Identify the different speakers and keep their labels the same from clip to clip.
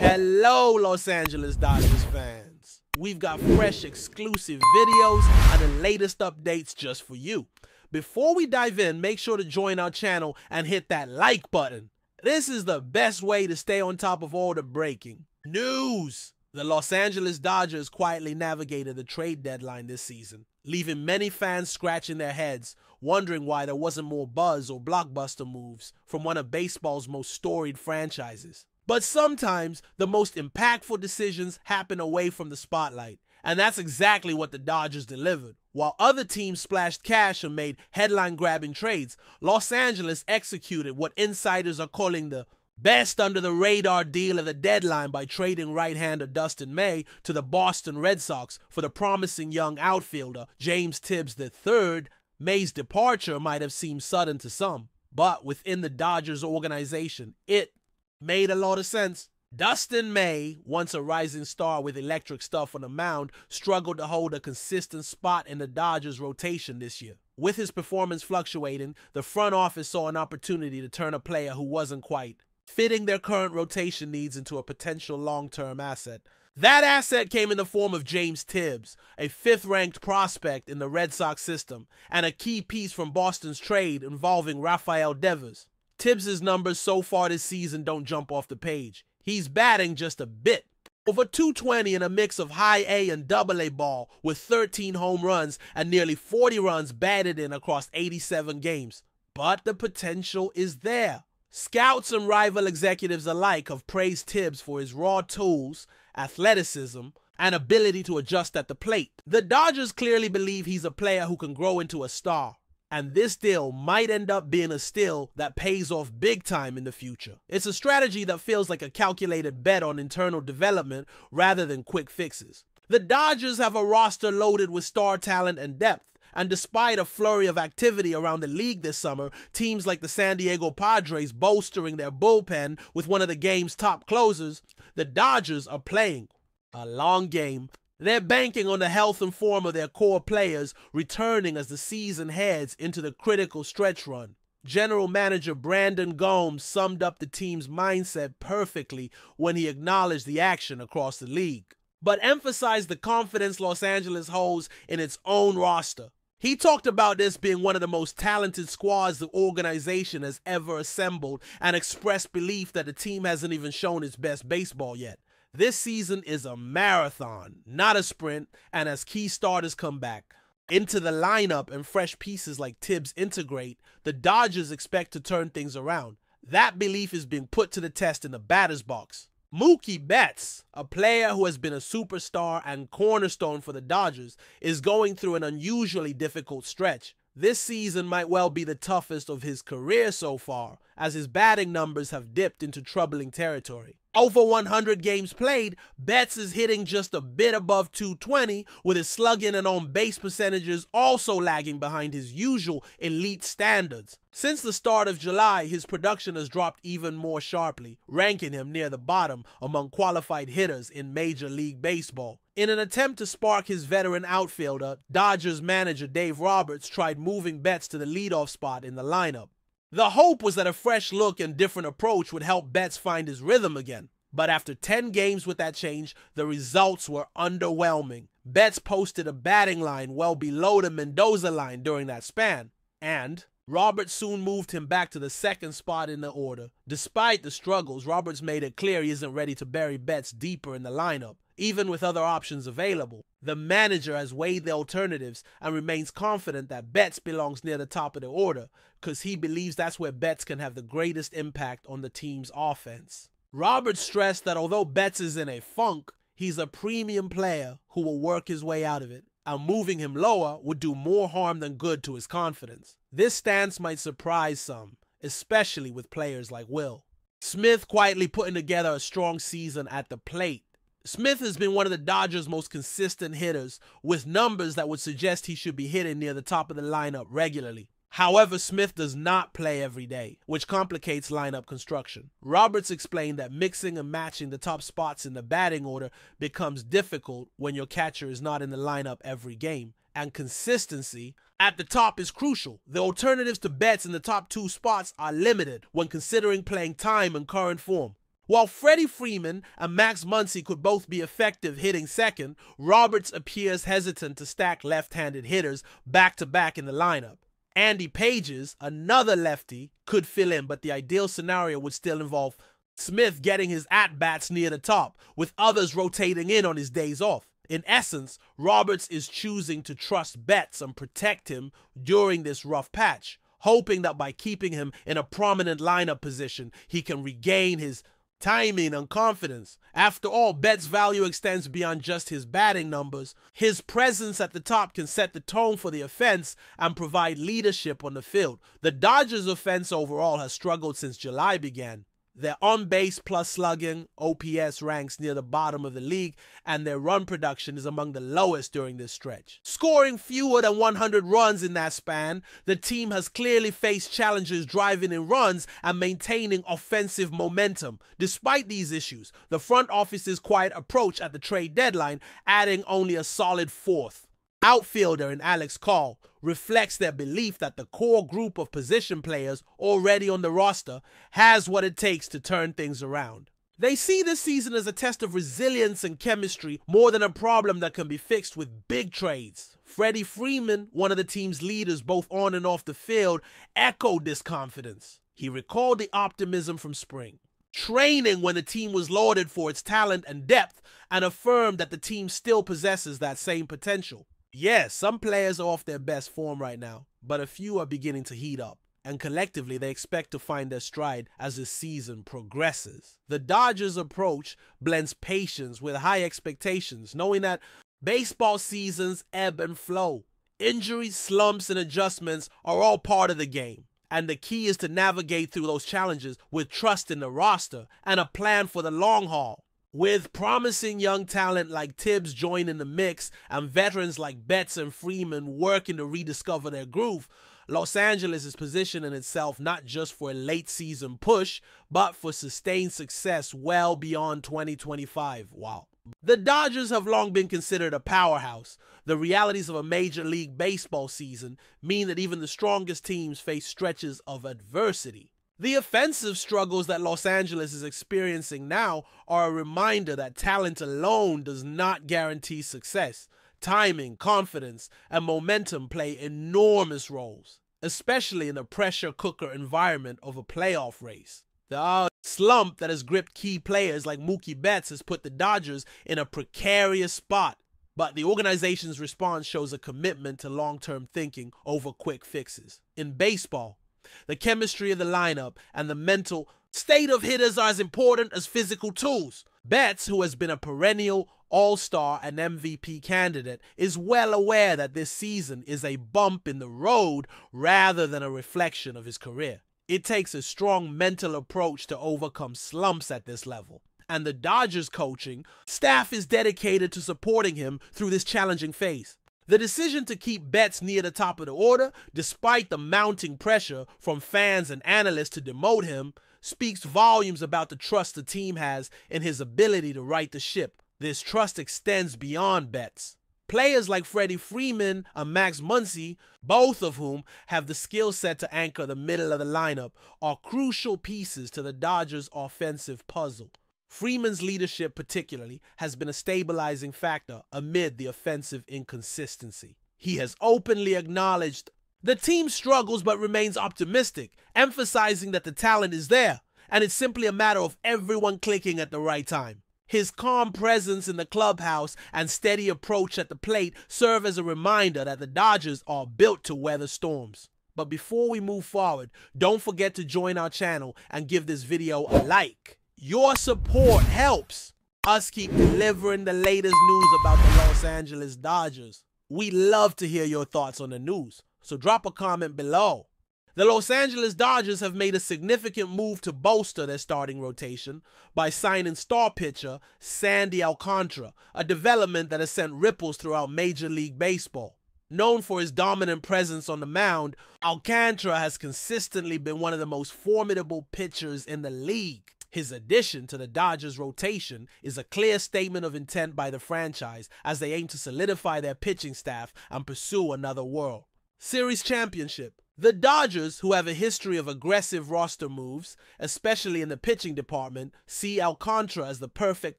Speaker 1: Hello, Los Angeles Dodgers fans. We've got fresh exclusive videos and the latest updates just for you. Before we dive in, make sure to join our channel and hit that like button. This is the best way to stay on top of all the breaking news. The Los Angeles Dodgers quietly navigated the trade deadline this season, leaving many fans scratching their heads, wondering why there wasn't more buzz or blockbuster moves from one of baseball's most storied franchises. But sometimes the most impactful decisions happen away from the spotlight, and that's exactly what the Dodgers delivered. While other teams splashed cash and made headline-grabbing trades, Los Angeles executed what insiders are calling the best under-the-radar deal of the deadline by trading right-hander Dustin May to the Boston Red Sox for the promising young outfielder James Tibbs III. May's departure might have seemed sudden to some, but within the Dodgers organization, it made a lot of sense. Dustin May, once a rising star with electric stuff on the mound, struggled to hold a consistent spot in the Dodgers' rotation this year. With his performance fluctuating, the front office saw an opportunity to turn a player who wasn't quite fitting their current rotation needs into a potential long-term asset. That asset came in the form of James Tibbs, a fifth-ranked prospect in the Red Sox system, and a key piece from Boston's trade involving Rafael Devers. Tibbs' numbers so far this season don't jump off the page. He's batting just a bit. Over .220 in a mix of high A and double A ball with 13 home runs and nearly 40 runs batted in across 87 games. But the potential is there. Scouts and rival executives alike have praised Tibbs for his raw tools, athleticism, and ability to adjust at the plate. The Dodgers clearly believe he's a player who can grow into a star, and this deal might end up being a steal that pays off big time in the future. It's a strategy that feels like a calculated bet on internal development rather than quick fixes. The Dodgers have a roster loaded with star talent and depth, and despite a flurry of activity around the league this summer, teams like the San Diego Padres bolstering their bullpen with one of the game's top closers, the Dodgers are playing a long game. They're banking on the health and form of their core players returning as the season heads into the critical stretch run. General Manager Brandon Gomes summed up the team's mindset perfectly when he acknowledged the action across the league, but emphasized the confidence Los Angeles holds in its own roster. He talked about this being one of the most talented squads the organization has ever assembled and expressed belief that the team hasn't even shown its best baseball yet. This season is a marathon, not a sprint, and as key starters come back into the lineup and fresh pieces like Tibbs integrate, the Dodgers expect to turn things around. That belief is being put to the test in the batter's box. Mookie Betts, a player who has been a superstar and cornerstone for the Dodgers, is going through an unusually difficult stretch. This season might well be the toughest of his career so far, as his batting numbers have dipped into troubling territory. Over 100 games played, Betts is hitting just a bit above .220, with his slugging and on-base percentages also lagging behind his usual elite standards. Since the start of July, his production has dropped even more sharply, ranking him near the bottom among qualified hitters in Major League Baseball. In an attempt to spark his veteran outfielder, Dodgers manager Dave Roberts tried moving Betts to the leadoff spot in the lineup. The hope was that a fresh look and different approach would help Betts find his rhythm again. But after 10 games with that change, the results were underwhelming. Betts posted a batting line well below the Mendoza line during that span, and Roberts soon moved him back to the second spot in the order. Despite the struggles, Roberts made it clear he isn't ready to bury Betts deeper in the lineup, even with other options available. The manager has weighed the alternatives and remains confident that Betts belongs near the top of the order, because he believes that's where Betts can have the greatest impact on the team's offense. Roberts stressed that although Betts is in a funk, he's a premium player who will work his way out of it, and moving him lower would do more harm than good to his confidence. This stance might surprise some, especially with players like Will Smith quietly putting together a strong season at the plate. Smith has been one of the Dodgers' most consistent hitters, with numbers that would suggest he should be hitting near the top of the lineup regularly. However, Smith does not play every day, which complicates lineup construction. Roberts explained that mixing and matching the top spots in the batting order becomes difficult when your catcher is not in the lineup every game, and consistency at the top is crucial. The alternatives to Betts in the top two spots are limited when considering playing time and current form. While Freddie Freeman and Max Muncy could both be effective hitting second, Roberts appears hesitant to stack left-handed hitters back-to-back in the lineup. Andy Pages, another lefty, could fill in, but the ideal scenario would still involve Smith getting his at-bats near the top, with others rotating in on his days off. In essence, Roberts is choosing to trust Betts and protect him during this rough patch, hoping that by keeping him in a prominent lineup position, he can regain his timing and confidence. After all, Betts' value extends beyond just his batting numbers. His presence at the top can set the tone for the offense and provide leadership on the field. The Dodgers' offense overall has struggled since July began. Their on-base plus slugging, OPS, ranks near the bottom of the league, and their run production is among the lowest during this stretch. Scoring fewer than 100 runs in that span, the team has clearly faced challenges driving in runs and maintaining offensive momentum. Despite these issues, the front office's quiet approach at the trade deadline, adding only a solid fourth outfielder in Alex Call, reflects their belief that the core group of position players already on the roster has what it takes to turn things around. They see this season as a test of resilience and chemistry more than a problem that can be fixed with big trades. Freddie Freeman, one of the team's leaders both on and off the field, echoed this confidence. He recalled the optimism from spring training when the team was lauded for its talent and depth, and affirmed that the team still possesses that same potential. Yes, some players are off their best form right now, but a few are beginning to heat up, and collectively they expect to find their stride as the season progresses. The Dodgers' approach blends patience with high expectations, knowing that baseball seasons ebb and flow. Injuries, slumps, and adjustments are all part of the game, and the key is to navigate through those challenges with trust in the roster and a plan for the long haul. With promising young talent like Tibbs joining the mix and veterans like Betts and Freeman working to rediscover their groove, Los Angeles is positioning itself not just for a late season push, but for sustained success well beyond 2025. Wow. The Dodgers have long been considered a powerhouse. The realities of a Major League Baseball season mean that even the strongest teams face stretches of adversity. The offensive struggles that Los Angeles is experiencing now are a reminder that talent alone does not guarantee success. Timing, confidence, and momentum play enormous roles, especially in the pressure cooker environment of a playoff race. The slump that has gripped key players like Mookie Betts has put the Dodgers in a precarious spot, but the organization's response shows a commitment to long-term thinking over quick fixes. In baseball, the chemistry of the lineup and the mental state of hitters are as important as physical tools. Betts, who has been a perennial all-star and MVP candidate, is well aware that this season is a bump in the road rather than a reflection of his career. It takes a strong mental approach to overcome slumps at this level, and the Dodgers coaching staff is dedicated to supporting him through this challenging phase. The decision to keep Betts near the top of the order, despite the mounting pressure from fans and analysts to demote him, speaks volumes about the trust the team has in his ability to right the ship. This trust extends beyond Betts. Players like Freddie Freeman and Max Muncy, both of whom have the skill set to anchor the middle of the lineup, are crucial pieces to the Dodgers' offensive puzzle. Freeman's leadership particularly has been a stabilizing factor amid the offensive inconsistency. He has openly acknowledged the team struggles but remains optimistic, emphasizing that the talent is there, and it's simply a matter of everyone clicking at the right time. His calm presence in the clubhouse and steady approach at the plate serve as a reminder that the Dodgers are built to weather storms. But before we move forward, don't forget to join our channel and give this video a like. Your support helps us keep delivering the latest news about the Los Angeles Dodgers. We love to hear your thoughts on the news, so drop a comment below. The Los Angeles Dodgers have made a significant move to bolster their starting rotation by signing star pitcher Sandy Alcántara, a development that has sent ripples throughout Major League Baseball. Known for his dominant presence on the mound, Alcántara has consistently been one of the most formidable pitchers in the league. His addition to the Dodgers' rotation is a clear statement of intent by the franchise as they aim to solidify their pitching staff and pursue another World Series championship. The Dodgers, who have a history of aggressive roster moves, especially in the pitching department, see Alcántara as the perfect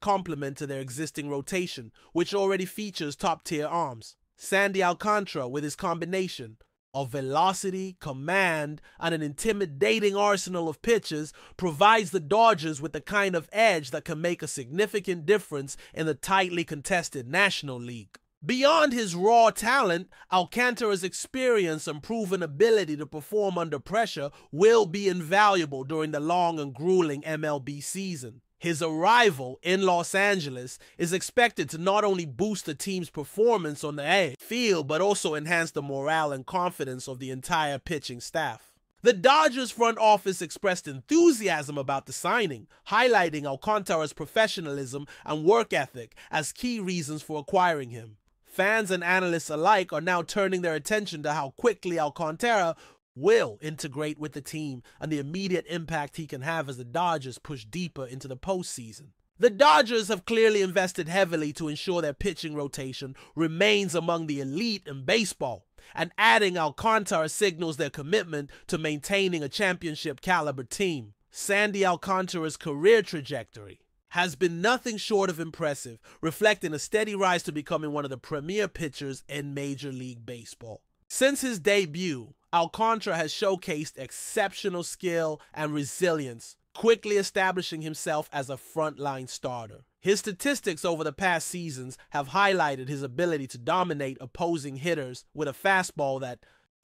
Speaker 1: complement to their existing rotation, which already features top-tier arms. Sandy Alcántara, with his combination of velocity, command, and an intimidating arsenal of pitches, provides the Dodgers with the kind of edge that can make a significant difference in the tightly contested National League. Beyond his raw talent, Alcántara's experience and proven ability to perform under pressure will be invaluable during the long and grueling MLB season. His arrival in Los Angeles is expected to not only boost the team's performance on the field, but also enhance the morale and confidence of the entire pitching staff. The Dodgers front office expressed enthusiasm about the signing, highlighting Alcántara's professionalism and work ethic as key reasons for acquiring him. Fans and analysts alike are now turning their attention to how quickly Alcántara will integrate with the team and the immediate impact he can have as the Dodgers push deeper into the postseason. The Dodgers have clearly invested heavily to ensure their pitching rotation remains among the elite in baseball, and adding Alcántara signals their commitment to maintaining a championship-caliber team. Sandy Alcántara's career trajectory has been nothing short of impressive, reflecting a steady rise to becoming one of the premier pitchers in Major League Baseball. Since his debut, Alcántara has showcased exceptional skill and resilience, quickly establishing himself as a frontline starter. His statistics over the past seasons have highlighted his ability to dominate opposing hitters with a fastball that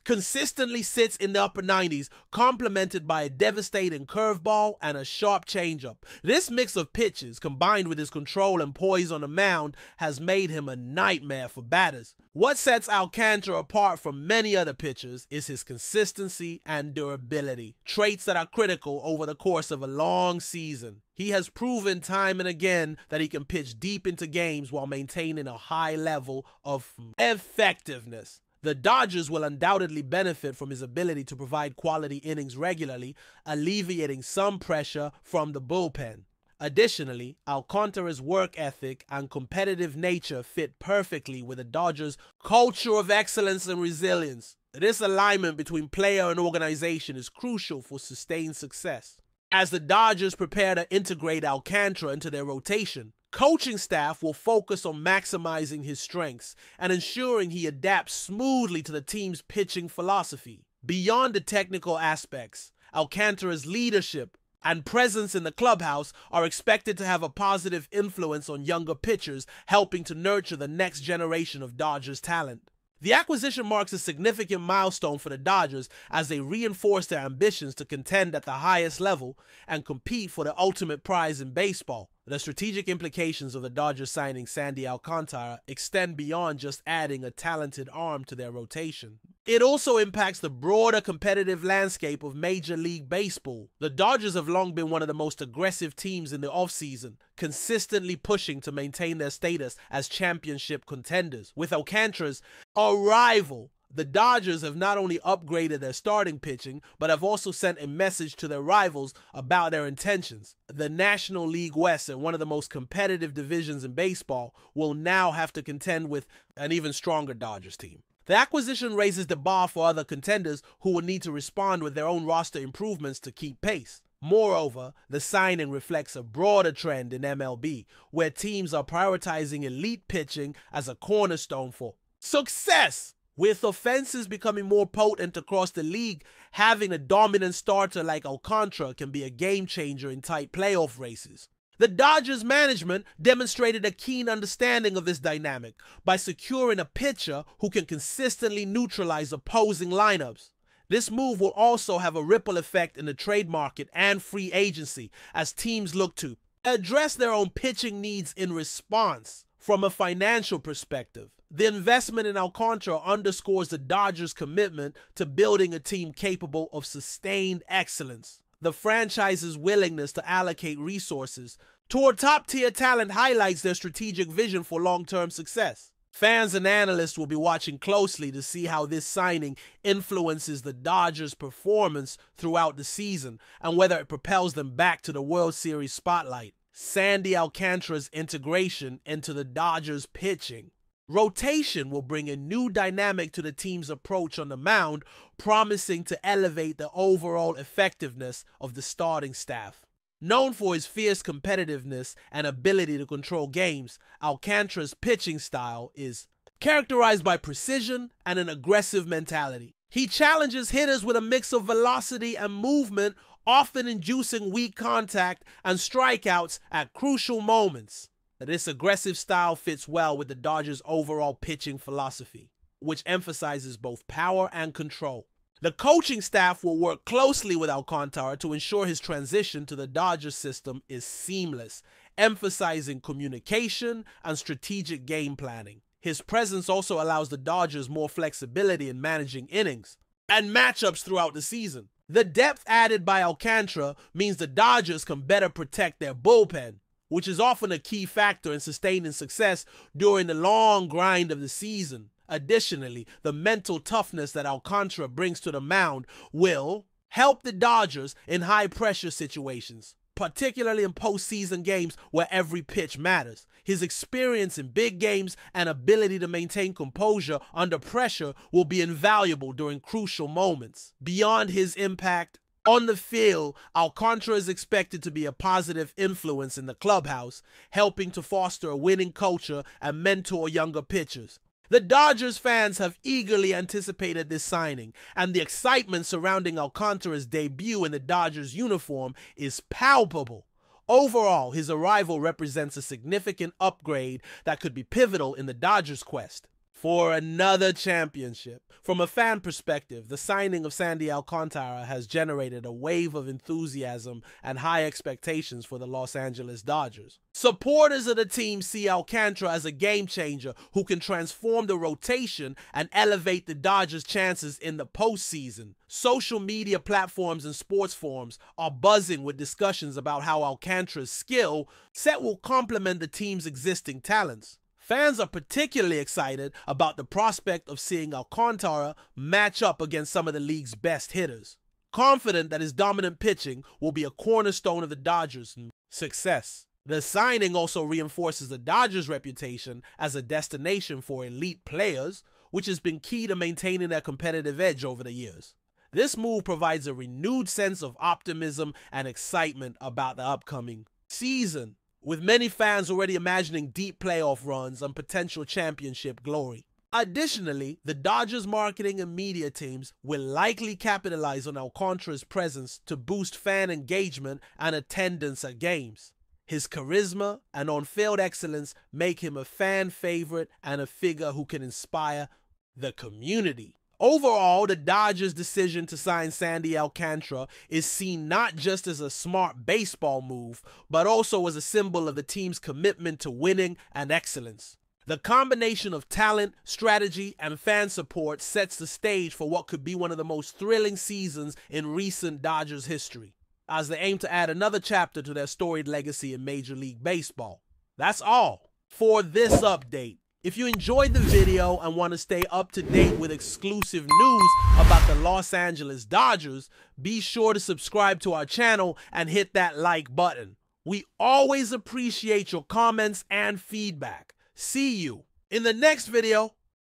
Speaker 1: consistently sits in the upper 90s, complemented by a devastating curveball and a sharp changeup. This mix of pitches, combined with his control and poise on the mound, has made him a nightmare for batters. What sets Alcántara apart from many other pitchers is his consistency and durability, traits that are critical over the course of a long season. He has proven time and again that he can pitch deep into games while maintaining a high level of effectiveness. The Dodgers will undoubtedly benefit from his ability to provide quality innings regularly, alleviating some pressure from the bullpen. Additionally, Alcántara's work ethic and competitive nature fit perfectly with the Dodgers' culture of excellence and resilience. This alignment between player and organization is crucial for sustained success. As the Dodgers prepare to integrate Alcántara into their rotation, coaching staff will focus on maximizing his strengths and ensuring he adapts smoothly to the team's pitching philosophy. Beyond the technical aspects, Alcántara's leadership and presence in the clubhouse are expected to have a positive influence on younger pitchers, helping to nurture the next generation of Dodgers talent. The acquisition marks a significant milestone for the Dodgers as they reinforce their ambitions to contend at the highest level and compete for the ultimate prize in baseball. The strategic implications of the Dodgers signing Sandy Alcántara extend beyond just adding a talented arm to their rotation. It also impacts the broader competitive landscape of Major League Baseball. The Dodgers have long been one of the most aggressive teams in the offseason, consistently pushing to maintain their status as championship contenders. With Alcántara's arrival, the Dodgers have not only upgraded their starting pitching, but have also sent a message to their rivals about their intentions. The National League West, and one of the most competitive divisions in baseball, will now have to contend with an even stronger Dodgers team. The acquisition raises the bar for other contenders who will need to respond with their own roster improvements to keep pace. Moreover, the signing reflects a broader trend in MLB, where teams are prioritizing elite pitching as a cornerstone for success. With offenses becoming more potent across the league, having a dominant starter like Alcántara can be a game changer in tight playoff races. The Dodgers management demonstrated a keen understanding of this dynamic by securing a pitcher who can consistently neutralize opposing lineups. This move will also have a ripple effect in the trade market and free agency as teams look to address their own pitching needs in response. From a financial perspective, the investment in Alcántara underscores the Dodgers' commitment to building a team capable of sustained excellence. The franchise's willingness to allocate resources toward top-tier talent highlights their strategic vision for long-term success. Fans and analysts will be watching closely to see how this signing influences the Dodgers' performance throughout the season and whether it propels them back to the World Series spotlight. Sandy Alcántara's integration into the Dodgers' pitching Rotation will bring a new dynamic to the team's approach on the mound, promising to elevate the overall effectiveness of the starting staff. Known for his fierce competitiveness and ability to control games, Alcantra's pitching style is characterized by precision and an aggressive mentality. He challenges hitters with a mix of velocity and movement, often inducing weak contact and strikeouts at crucial moments. This aggressive style fits well with the Dodgers' overall pitching philosophy, which emphasizes both power and control. The coaching staff will work closely with Alcántara to ensure his transition to the Dodgers system is seamless, emphasizing communication and strategic game planning. His presence also allows the Dodgers more flexibility in managing innings and matchups throughout the season. The depth added by Alcántara means the Dodgers can better protect their bullpen, which is often a key factor in sustaining success during the long grind of the season. Additionally, the mental toughness that Alcántara brings to the mound will help the Dodgers in high-pressure situations, particularly in postseason games where every pitch matters. His experience in big games and ability to maintain composure under pressure will be invaluable during crucial moments. Beyond his impact on the field, Alcántara is expected to be a positive influence in the clubhouse, helping to foster a winning culture and mentor younger pitchers. The Dodgers fans have eagerly anticipated this signing, and the excitement surrounding Alcántara's debut in the Dodgers uniform is palpable. Overall, his arrival represents a significant upgrade that could be pivotal in the Dodgers' quest for another championship. From a fan perspective, the signing of Sandy Alcántara has generated a wave of enthusiasm and high expectations for the Los Angeles Dodgers. Supporters of the team see Alcántara as a game changer who can transform the rotation and elevate the Dodgers' chances in the postseason. Social media platforms and sports forums are buzzing with discussions about how Alcántara's skill set will complement the team's existing talents. Fans are particularly excited about the prospect of seeing Alcántara match up against some of the league's best hitters, confident that his dominant pitching will be a cornerstone of the Dodgers' success. The signing also reinforces the Dodgers' reputation as a destination for elite players, which has been key to maintaining their competitive edge over the years. This move provides a renewed sense of optimism and excitement about the upcoming season, with many fans already imagining deep playoff runs and potential championship glory. Additionally, the Dodgers' marketing and media teams will likely capitalize on Alcántara's presence to boost fan engagement and attendance at games. His charisma and on-field excellence make him a fan favorite and a figure who can inspire the community. Overall, the Dodgers' decision to sign Sandy Alcántara is seen not just as a smart baseball move, but also as a symbol of the team's commitment to winning and excellence. The combination of talent, strategy, and fan support sets the stage for what could be one of the most thrilling seasons in recent Dodgers history, as they aim to add another chapter to their storied legacy in Major League Baseball. That's all for this update. If you enjoyed the video and want to stay up to date with exclusive news about the Los Angeles Dodgers, be sure to subscribe to our channel and hit that like button. We always appreciate your comments and feedback. See you in the next video.